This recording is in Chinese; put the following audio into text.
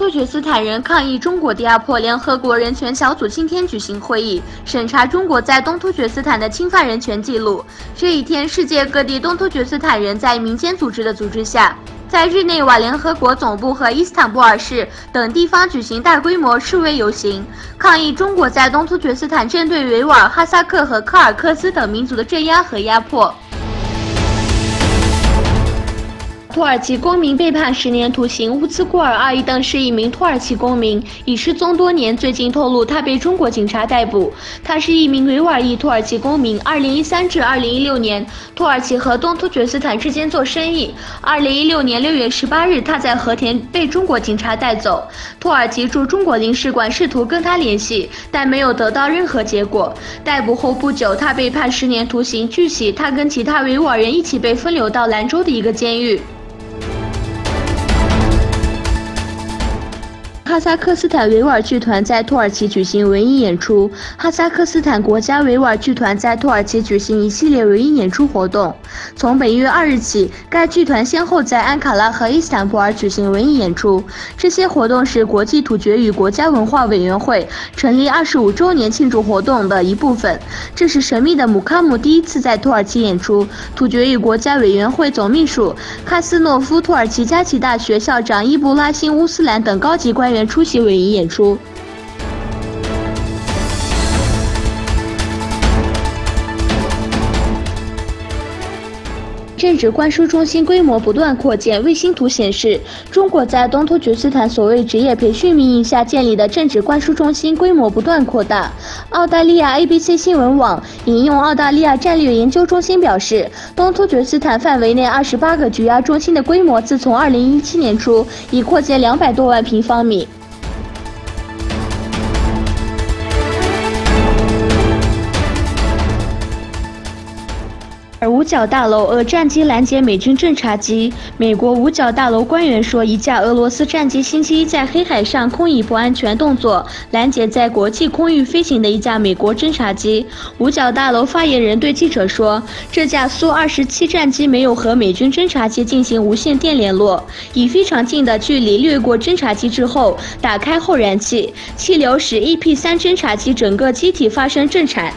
突厥斯坦人抗议中国的压迫联合国人权小组今天举行会议，审查中国在东突厥斯坦的侵犯人权记录。这一天，世界各地东突厥斯坦人在民间组织的组织下，在日内瓦联合国总部和伊斯坦布尔市等地方举行大规模示威游行，抗议中国在东突厥斯坦针对维吾尔、哈萨克和柯尔克斯等民族的镇压和压迫。土耳其公民被判10年徒刑，乌兹库尔阿伊登是一名土耳其公民，已失踪多年。最近透露，他被中国警察逮捕。他是一名维吾尔裔土耳其公民。2013至2016年，土耳其和东突厥斯坦之间做生意。2016年6月18日，他在和田被中国警察带走。土耳其驻中国领事馆试图跟他联系，但没有得到任何结果。逮捕后不久，他被判10年徒刑。据悉，他跟其他维吾尔人一起被分流到兰州的一个监狱。哈萨克斯坦维吾尔剧团在土耳其举行文艺演出。哈萨克斯坦国家维吾尔剧团在土耳其举行一系列文艺演出活动。从本月2日起，该剧团先后在安卡拉和伊斯坦布尔举行文艺演出。这些活动是国际突厥语国家文化委员会成立25周年庆祝活动的一部分。这是神秘的姆卡姆第一次在土耳其演出。突厥语国家委员会总秘书喀斯诺夫、土耳其加齐大学校长伊布拉辛乌斯兰等高级官员出席文艺演出。政治灌输中心规模不断扩建。卫星图显示，中国在东突厥斯坦所谓职业培训名义下建立的政治灌输中心规模不断扩大。澳大利亚 ABC 新闻网引用澳大利亚战略研究中心表示，东突厥斯坦范围内28个拘押中心的规模自从2017年初已扩建200多万平方米。而五角大楼俄战机拦截美军侦察机。美国五角大楼官员说，一架俄罗斯战机星期一在黑海上空以不安全动作拦截在国际空域飞行的一架美国侦察机。五角大楼发言人对记者说，这架苏27战机没有和美军侦察机进行无线电联络，以非常近的距离掠过侦察机之后打开后燃气，气流使 EP-3侦察机整个机体发生震颤。